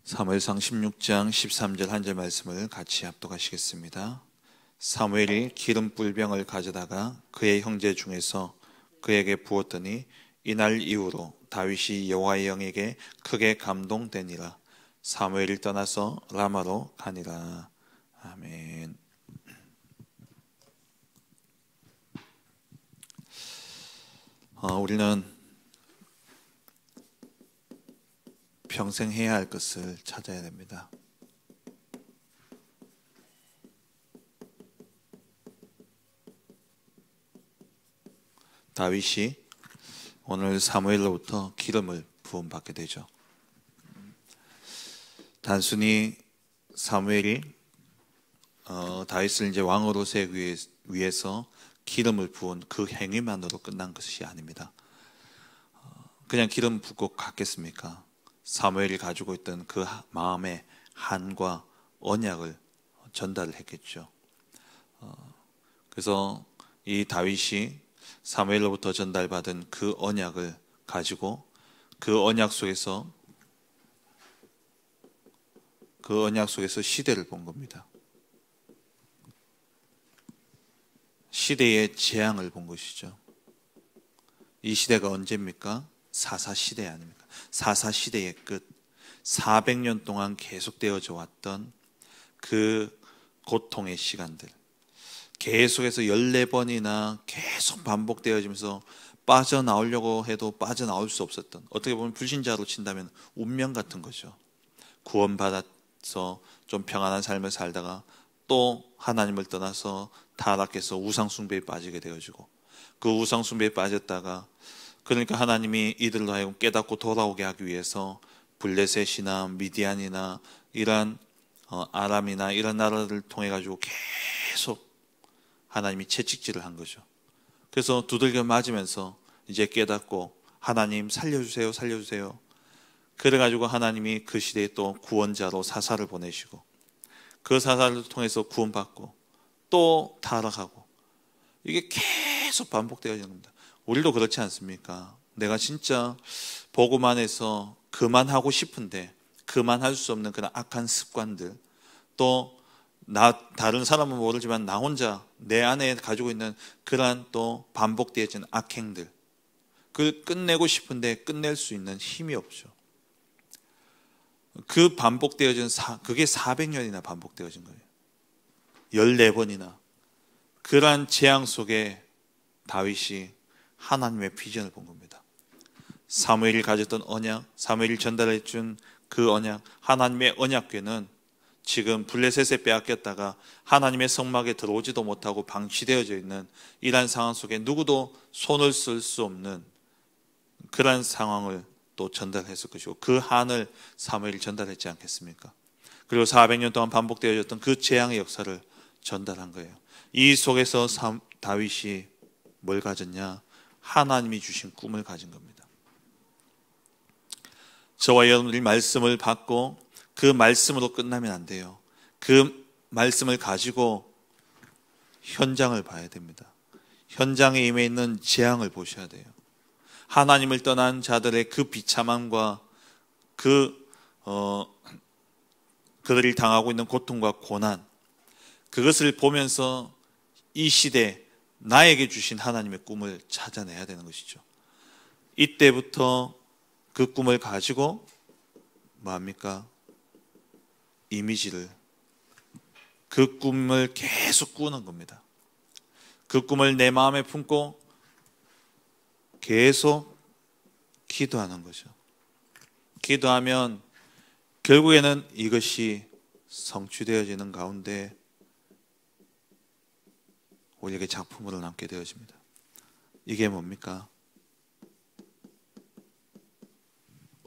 사무엘상 16장 13절 한 절 말씀을 같이 합독하시겠습니다. 사무엘이 기름 뿔병을 가져다가 그의 형제 중에서 그에게 부었더니 이날 이후로 다윗이 여호와의 영에게 크게 감동되니라. 사무엘이 떠나서 라마로 가니라. 아멘. 우리는 평생 해야 할 것을 찾아야 됩니다. 다윗이 오늘 사무엘로부터 기름을 부음받게 되죠. 단순히 사무엘이 다윗을 이제 왕으로 세우기 위해서 기름을 부은 그 행위만으로 끝난 것이 아닙니다. 그냥 기름 붓고 갔겠습니까? 사무엘이 가지고 있던 그 마음의 한과 언약을 전달을 했겠죠. 그래서 이 다윗이 사무엘로부터 전달받은 그 언약을 가지고 그 언약 속에서 시대를 본 겁니다. 시대의 재앙을 본 것이죠. 이 시대가 언제입니까? 사사시대 아닙니까? 사사시대의 끝, 400년 동안 계속되어져 왔던 그 고통의 시간들, 계속해서 14번이나 계속 반복되어지면서 빠져나오려고 해도 빠져나올 수 없었던, 어떻게 보면 불신자로 친다면 운명 같은 거죠. 구원받아서 좀 평안한 삶을 살다가 또 하나님을 떠나서 타락해서 우상숭배에 빠지게 되어지고, 그 우상숭배에 빠졌다가 그러니까 하나님이 이들로 하여금 깨닫고 돌아오게 하기 위해서 블레셋이나 미디안이나 이런 아람이나 이런 나라들을 통해 가지고 계속 하나님이 채찍질을 한 거죠. 그래서 두들겨 맞으면서 이제 깨닫고 하나님 살려주세요, 살려주세요. 그래가지고 하나님이 그 시대에 또 구원자로 사사를 보내시고 그 사사를 통해서 구원받고 또 타락하고, 이게 계속 반복되어지는 겁니다. 우리도 그렇지 않습니까? 내가 진짜 보고만 해서 그만하고 싶은데 그만할 수 없는 그런 악한 습관들, 또 다른 사람은 모르지만 나 혼자 내 안에 가지고 있는 그러한 또 반복되어진 악행들, 그 끝내고 싶은데 끝낼 수 있는 힘이 없죠. 그 반복되어진 그게 400년이나 반복되어진 거예요. 14번이나. 그러한 재앙 속에 다윗이 하나님의 비전을 본 겁니다. 사무엘이 가졌던 언약, 사무엘이 전달해 준 그 언약, 하나님의 언약궤는 지금 블레셋에 빼앗겼다가 하나님의 성막에 들어오지도 못하고 방치되어져 있는 이러한 상황 속에 누구도 손을 쓸 수 없는 그러한 상황을 또 전달했을 것이고, 그 한을 사무엘이 전달했지 않겠습니까? 그리고 400년 동안 반복되어졌던 그 재앙의 역사를 전달한 거예요. 이 속에서 다윗이 뭘 가졌냐? 하나님이 주신 꿈을 가진 겁니다. 저와 여러분들이 말씀을 받고 그 말씀으로 끝나면 안 돼요. 그 말씀을 가지고 현장을 봐야 됩니다. 현장에 임해 있는 재앙을 보셔야 돼요. 하나님을 떠난 자들의 그 비참함과 그들이 당하고 있는 고통과 고난, 그것을 보면서 이 시대 나에게 주신 하나님의 꿈을 찾아내야 되는 것이죠. 이때부터 그 꿈을 가지고 뭐합니까? 이미지를, 그 꿈을 계속 꾸는 겁니다. 그 꿈을 내 마음에 품고 계속 기도하는 거죠. 기도하면 결국에는 이것이 성취되어지는 가운데 우리에게 작품으로 남게 되어집니다. 이게 뭡니까?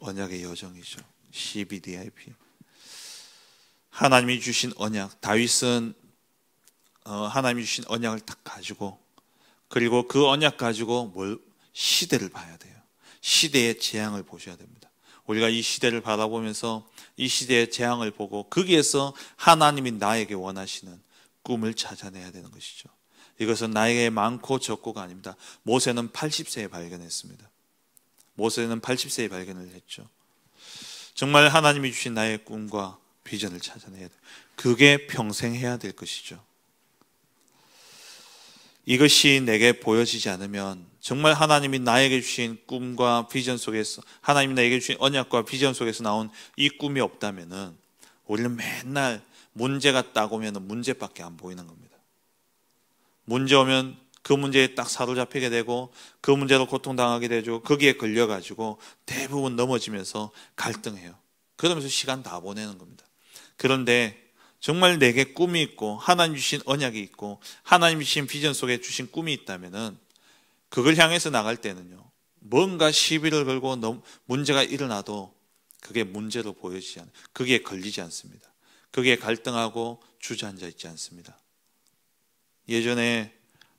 언약의 여정이죠. CBDIP. 하나님이 주신 언약, 다윗은 하나님이 주신 언약을 딱 가지고, 그리고 그 언약 가지고 시대를 봐야 돼요. 시대의 재앙을 보셔야 됩니다. 우리가 이 시대를 바라보면서 이 시대의 재앙을 보고 거기에서 하나님이 나에게 원하시는 꿈을 찾아내야 되는 것이죠. 이것은 나에게 많고 적고가 아닙니다. 모세는 80세에 발견했습니다. 모세는 80세에 발견을 했죠. 정말 하나님이 주신 나의 꿈과 비전을 찾아내야 돼. 그게 평생 해야 될 것이죠. 이것이 내게 보여지지 않으면 정말 하나님이 나에게 주신 꿈과 비전 속에서, 하나님이 나에게 주신 언약과 비전 속에서 나온 이 꿈이 없다면은 우리는 맨날 문제가 딱 오면 문제밖에 안 보이는 겁니다. 문제 오면 그 문제에 딱 사로잡히게 되고 그 문제로 고통당하게 되죠. 거기에 걸려가지고 대부분 넘어지면서 갈등해요. 그러면서 시간 다 보내는 겁니다. 그런데 정말 내게 꿈이 있고 하나님 주신 언약이 있고 하나님 주신 비전 속에 주신 꿈이 있다면은 그걸 향해서 나갈 때는요, 뭔가 시비를 걸고 문제가 일어나도 그게 문제로 보여지지 않아요. 거기에 걸리지 않습니다. 거기에 갈등하고 주저앉아 있지 않습니다. 예전에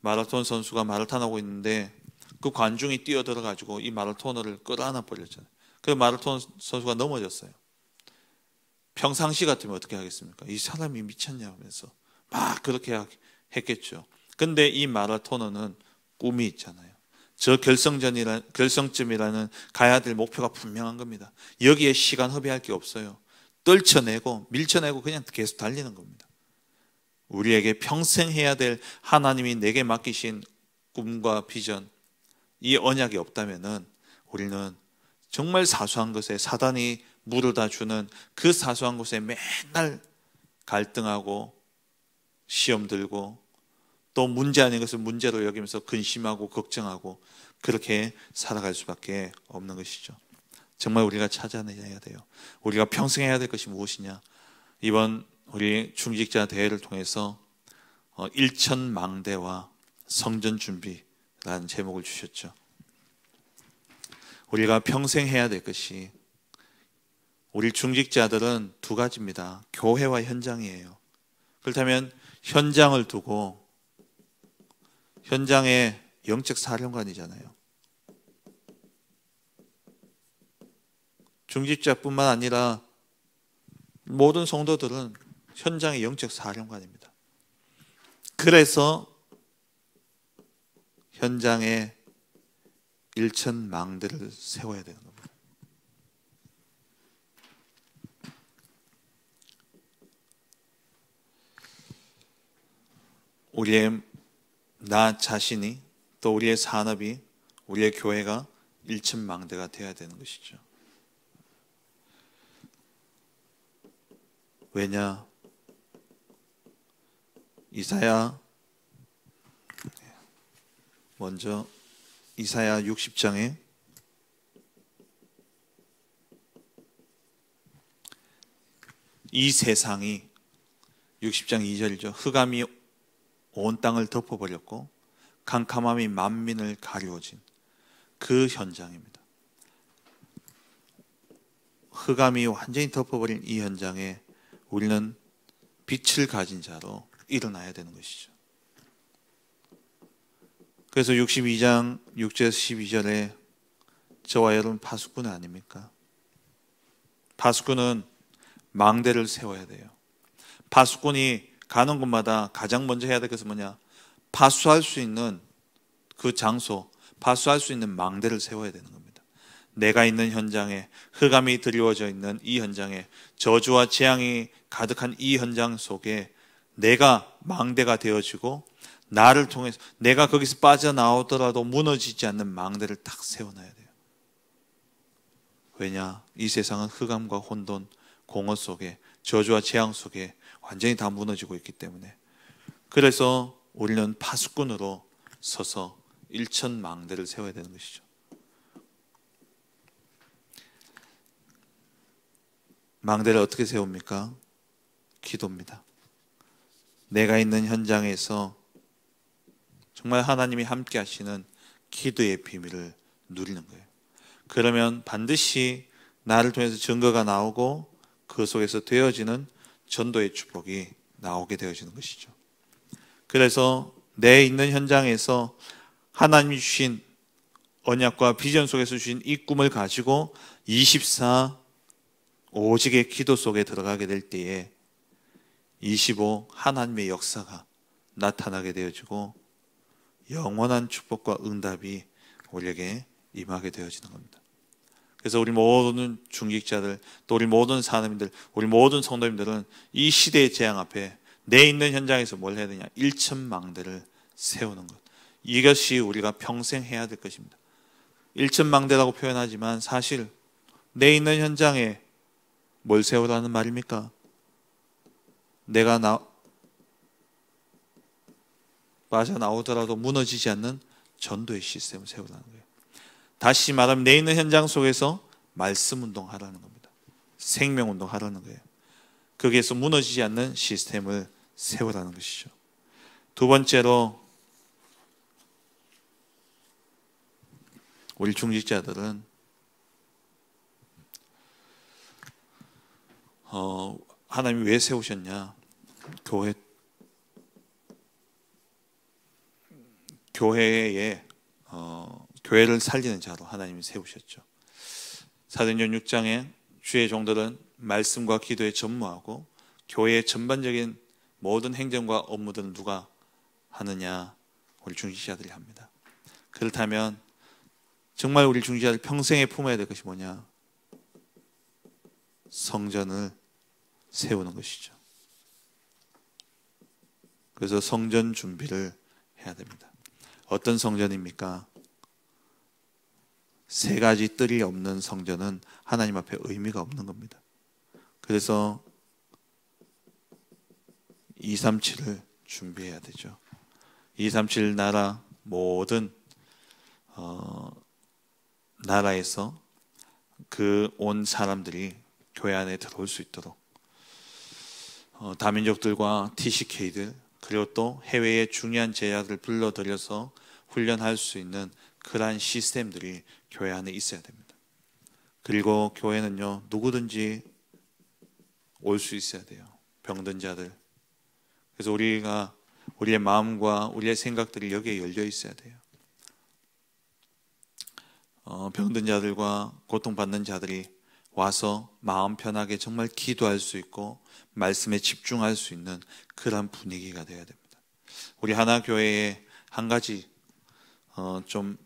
마라톤 선수가 마라톤하고 있는데 그 관중이 뛰어들어가지고 이 마라토너를 끌어안아 버렸잖아요. 그래서 마라톤 선수가 넘어졌어요. 평상시 같으면 어떻게 하겠습니까? 이 사람이 미쳤냐 하면서 막 그렇게 했겠죠. 근데 이 마라토너는 꿈이 있잖아요. 저 결성점이라는 가야 될 목표가 분명한 겁니다. 여기에 시간 허비할 게 없어요. 떨쳐내고 밀쳐내고 그냥 계속 달리는 겁니다. 우리에게 평생 해야 될 하나님이 내게 맡기신 꿈과 비전, 이 언약이 없다면은 우리는 정말 사소한 것에 사단이 물어다 주는 그 사소한 것에 맨날 갈등하고 시험 들고 또 문제 아닌 것을 문제로 여기면서 근심하고 걱정하고 그렇게 살아갈 수밖에 없는 것이죠. 정말 우리가 찾아내야 돼요. 우리가 평생 해야 될 것이 무엇이냐? 이번 우리 중직자 대회를 통해서 일천망대와 성전 준비라는 제목을 주셨죠. 우리가 평생 해야 될 것이, 우리 중직자들은 두 가지입니다. 교회와 현장이에요. 그렇다면 현장을 두고, 현장에 영적 사령관이잖아요. 중직자뿐만 아니라 모든 성도들은 현장의 영적 사령관입니다. 그래서 현장에 일천망대를 세워야 되는 겁니다. 우리의 나 자신이 또 우리의 산업이 우리의 교회가 일천망대가 되어야 되는 것이죠. 왜냐? 먼저 이사야 60장에 이 세상이, 60장 2절이죠. 흑암이 온 땅을 덮어버렸고 캄캄함이 만민을 가리워진 그 현장입니다. 흑암이 완전히 덮어버린 이 현장에 우리는 빛을 가진 자로 일어나야 되는 것이죠. 그래서 62장 6절에서 12절에 저와 여러분 파수꾼은 아닙니까? 파수꾼은 망대를 세워야 돼요. 파수꾼이 가는 곳마다 가장 먼저 해야 될 것은 뭐냐? 파수할 수 있는 그 장소, 파수할 수 있는 망대를 세워야 되는 겁니다. 내가 있는 현장에, 흑암이 드리워져 있는 이 현장에, 저주와 재앙이 가득한 이 현장 속에 내가 망대가 되어지고 나를 통해서 내가 거기서 빠져나오더라도 무너지지 않는 망대를 딱 세워놔야 돼요. 왜냐? 이 세상은 흑암과 혼돈, 공허 속에, 저주와 재앙 속에 완전히 다 무너지고 있기 때문에, 그래서 우리는 파수꾼으로 서서 일천망대를 세워야 되는 것이죠. 망대를 어떻게 세웁니까? 기도입니다. 내가 있는 현장에서 정말 하나님이 함께 하시는 기도의 비밀을 누리는 거예요. 그러면 반드시 나를 통해서 증거가 나오고 그 속에서 되어지는 전도의 축복이 나오게 되어지는 것이죠. 그래서 내 있는 현장에서 하나님이 주신 언약과 비전 속에서 주신 이 꿈을 가지고 24 오직의 기도 속에 들어가게 될 때에 25 하나님의 역사가 나타나게 되어지고 영원한 축복과 응답이 우리에게 임하게 되어지는 겁니다. 그래서 우리 모든 중직자들, 또 우리 모든 사람들, 우리 모든 성도님들은 이 시대의 재앙 앞에 내 있는 현장에서 뭘 해야 되냐? 일천망대를 세우는 것. 이것이 우리가 평생 해야 될 것입니다. 일천망대라고 표현하지만 사실 내 있는 현장에 뭘 세우라는 말입니까? 내가 빠져나오더라도 무너지지 않는 전도의 시스템을 세우라는 거예요. 다시 말하면 내 있는 현장 속에서 말씀 운동하라는 겁니다. 생명 운동하라는 거예요. 거기에서 무너지지 않는 시스템을 세우라는 것이죠. 두 번째로 우리 중직자들은 하나님이 왜 세우셨냐? 교회를 살리는 자로 하나님이 세우셨죠. 사도행전 6장에 주의 종들은 말씀과 기도에 전무하고 교회의 전반적인 모든 행정과 업무들은 누가 하느냐? 우리 중직자들이 합니다. 그렇다면 정말 우리 중직자들 평생에 품어야 될 것이 뭐냐? 성전을 세우는 것이죠. 그래서 성전 준비를 해야 됩니다. 어떤 성전입니까? 세 가지 뜰이 없는 성전은 하나님 앞에 의미가 없는 겁니다. 그래서 237을 준비해야 되죠. 237 나라 모든 나라에서 그 온 사람들이 교회 안에 들어올 수 있도록 다민족들과 TCK들 그리고 또 해외의 중요한 제자들 불러들여서 훈련할 수 있는 그러한 시스템들이 교회 안에 있어야 됩니다. 그리고 교회는요, 누구든지 올 수 있어야 돼요. 병든 자들. 그래서 우리의 마음과 우리의 생각들이 여기에 열려 있어야 돼요. 병든 자들과 고통받는 자들이 와서 마음 편하게 정말 기도할 수 있고 말씀에 집중할 수 있는 그런 분위기가 되어야 됩니다. 우리 하나교회에 한 가지 좀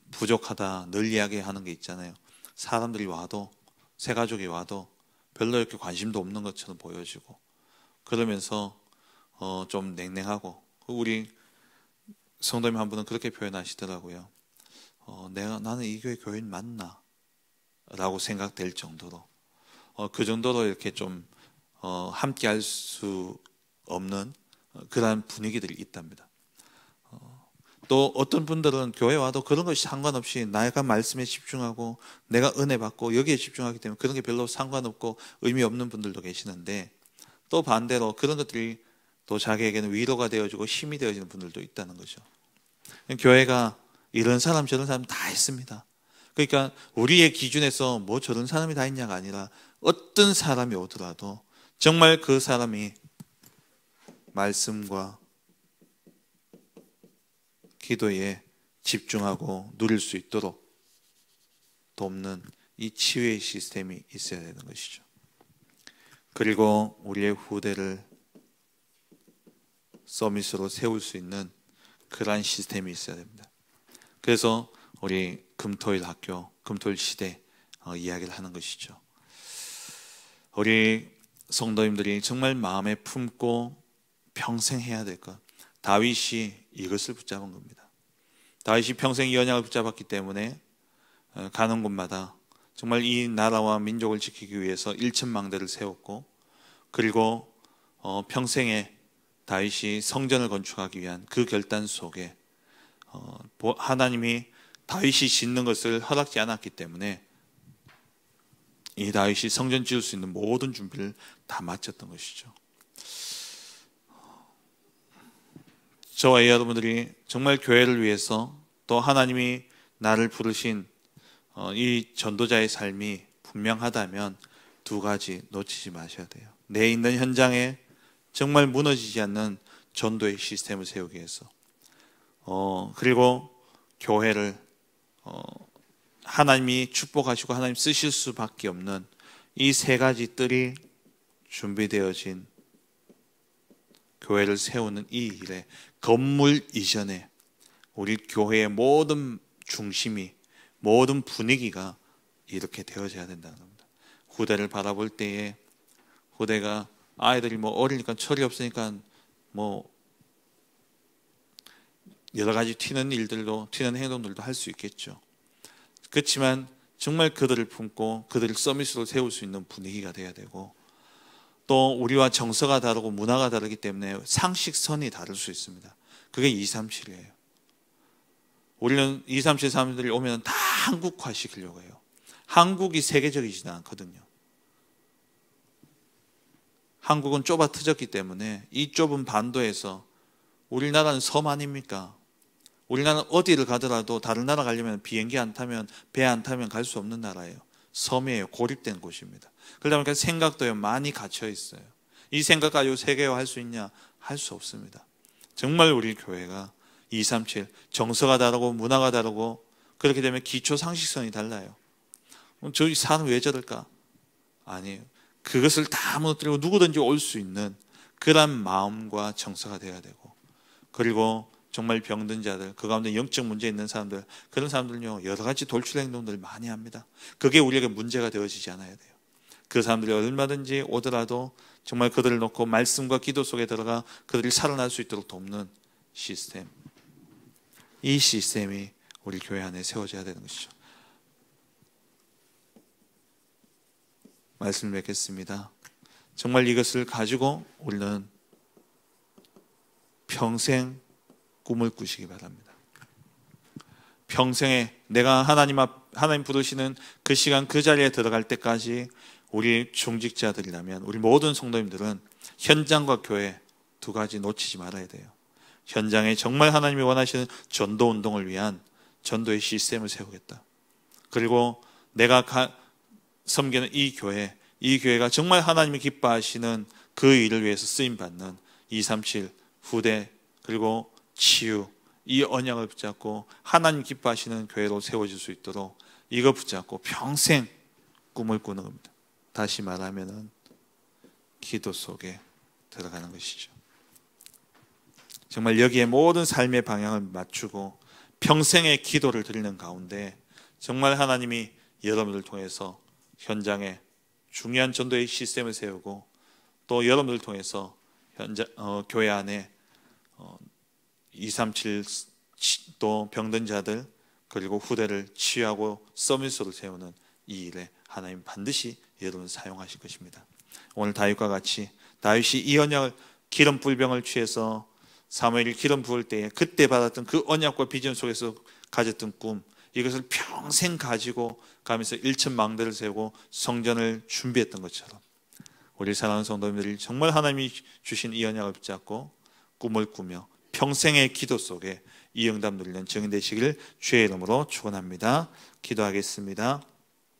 부족하다 늘 이야기하는 게 있잖아요. 사람들이 와도 새 가족이 와도 별로 이렇게 관심도 없는 것처럼 보여지고 그러면서 좀 냉랭하고 우리 성도님 한 분은 그렇게 표현하시더라고요. 나는 이 교회 교인 맞나? 라고 생각될 정도로 그 정도로 이렇게 좀 함께 할 수 없는 그러한 분위기들이 있답니다. 또 어떤 분들은 교회 와도 그런 것이 상관없이 내가 말씀에 집중하고 내가 은혜 받고 여기에 집중하기 때문에 그런 게 별로 상관없고 의미 없는 분들도 계시는데 또 반대로 그런 것들이 또 자기에게는 위로가 되어지고 힘이 되어지는 분들도 있다는 거죠. 교회가 이런 사람 저런 사람 다 있습니다. 그러니까 우리의 기준에서 뭐 저런 사람이 다 있냐가 아니라 어떤 사람이 오더라도 정말 그 사람이 말씀과 기도에 집중하고 누릴 수 있도록 돕는 이 치유의 시스템이 있어야 되는 것이죠. 그리고 우리의 후대를 서밋으로 세울 수 있는 그러한 시스템이 있어야 됩니다. 그래서 우리 금토일 학교, 금토일 시대 이야기를 하는 것이죠. 우리 성도님들이 정말 마음에 품고 평생 해야 될 것, 다윗이 이것을 붙잡은 겁니다. 다윗이 평생 이 언약을 붙잡았기 때문에 가는 곳마다 정말 이 나라와 민족을 지키기 위해서 일천망대를 세웠고 그리고 평생에 다윗이 성전을 건축하기 위한 그 결단 속에 하나님이 다윗이 짓는 것을 허락지 않았기 때문에 이 다윗이 성전 지을 수 있는 모든 준비를 다 마쳤던 것이죠. 저와 여러분들이 정말 교회를 위해서 또 하나님이 나를 부르신 이 전도자의 삶이 분명하다면 두 가지 놓치지 마셔야 돼요. 내 있는 현장에 정말 무너지지 않는 전도의 시스템을 세우기 위해서 그리고 교회를 하나님이 축복하시고 하나님 쓰실 수밖에 없는 이 세 가지 뜰이 준비되어진 교회를 세우는 이 일에 건물 이전에 우리 교회의 모든 중심이 모든 분위기가 이렇게 되어져야 된다는 겁니다. 후대를 바라볼 때에 후대가 아이들이 뭐 어리니까 철이 없으니까 뭐 여러 가지 튀는 행동들도 할 수 있겠죠. 그렇지만 정말 그들을 품고 그들을 서밋으로 세울 수 있는 분위기가 돼야 되고, 또 우리와 정서가 다르고 문화가 다르기 때문에 상식선이 다를 수 있습니다. 그게 237이에요. 우리는 237 사람들이 오면 다 한국화시키려고 해요. 한국이 세계적이지는 않거든요. 한국은 좁아 터졌기 때문에 이 좁은 반도에서, 우리나라는 섬 아닙니까? 우리나라는 어디를 가더라도 다른 나라 가려면 비행기 안 타면, 배 안 타면 갈 수 없는 나라예요. 섬이에요. 고립된 곳입니다. 그러다 보니까 생각도요 많이 갇혀 있어요. 이 생각 가지고 세계화할 수 있냐? 할 수 없습니다. 정말 우리 교회가 237 정서가 다르고 문화가 다르고, 그렇게 되면 기초 상식선이 달라요. 저희 사람 왜 저럴까? 아니에요. 그것을 다 무너뜨리고 누구든지 올 수 있는 그런 마음과 정서가 돼야 되고, 그리고 정말 병든 자들, 그 가운데 영적 문제 있는 사람들, 그런 사람들은요 여러 가지 돌출 행동들을 많이 합니다. 그게 우리에게 문제가 되어지지 않아야 돼요. 그 사람들이 얼마든지 오더라도 정말 그들을 놓고 말씀과 기도 속에 들어가 그들이 살아날 수 있도록 돕는 시스템, 이 시스템이 우리 교회 안에 세워져야 되는 것이죠. 말씀을 맺겠습니다. 정말 이것을 가지고 우리는 평생 꿈을 꾸시기 바랍니다. 평생에 내가 하나님 부르시는 그 시간 그 자리에 들어갈 때까지 우리 중직자들이라면, 우리 모든 성도님들은 현장과 교회 두 가지 놓치지 말아야 돼요. 현장에 정말 하나님이 원하시는 전도 운동을 위한 전도의 시스템을 세우겠다. 그리고 내가 섬기는 이 교회가 정말 하나님이 기뻐하시는 그 일을 위해서 쓰임받는 237 후대, 그리고 치유, 이 언약을 붙잡고 하나님 기뻐하시는 교회로 세워질 수 있도록 이거 붙잡고 평생 꿈을 꾸는 겁니다. 다시 말하면은 기도 속에 들어가는 것이죠. 정말 여기에 모든 삶의 방향을 맞추고 평생의 기도를 드리는 가운데 정말 하나님이 여러분들 통해서 현장에 중요한 전도의 시스템을 세우고, 또 여러분들 통해서 교회 안에 237 또 병든 자들, 그리고 후대를 치유하고 서밋으로 세우는 이 일에 하나님 반드시 여러분을 사용하실 것입니다. 오늘 다윗과 같이 다윗이 이 언약을, 기름 불병을 취해서 사무엘이 기름 부을 때에 그때 받았던 그 언약과 비전 속에서 가졌던 꿈, 이것을 평생 가지고 가면서 1,000망대를 세우고 성전을 준비했던 것처럼, 우리 사랑하는 성도님들이 정말 하나님이 주신 이 언약을 붙잡고 꿈을 꾸며 평생의 기도 속에 이 응답 누리는 증인 되시기를 주의 이름으로 축원합니다. 기도하겠습니다.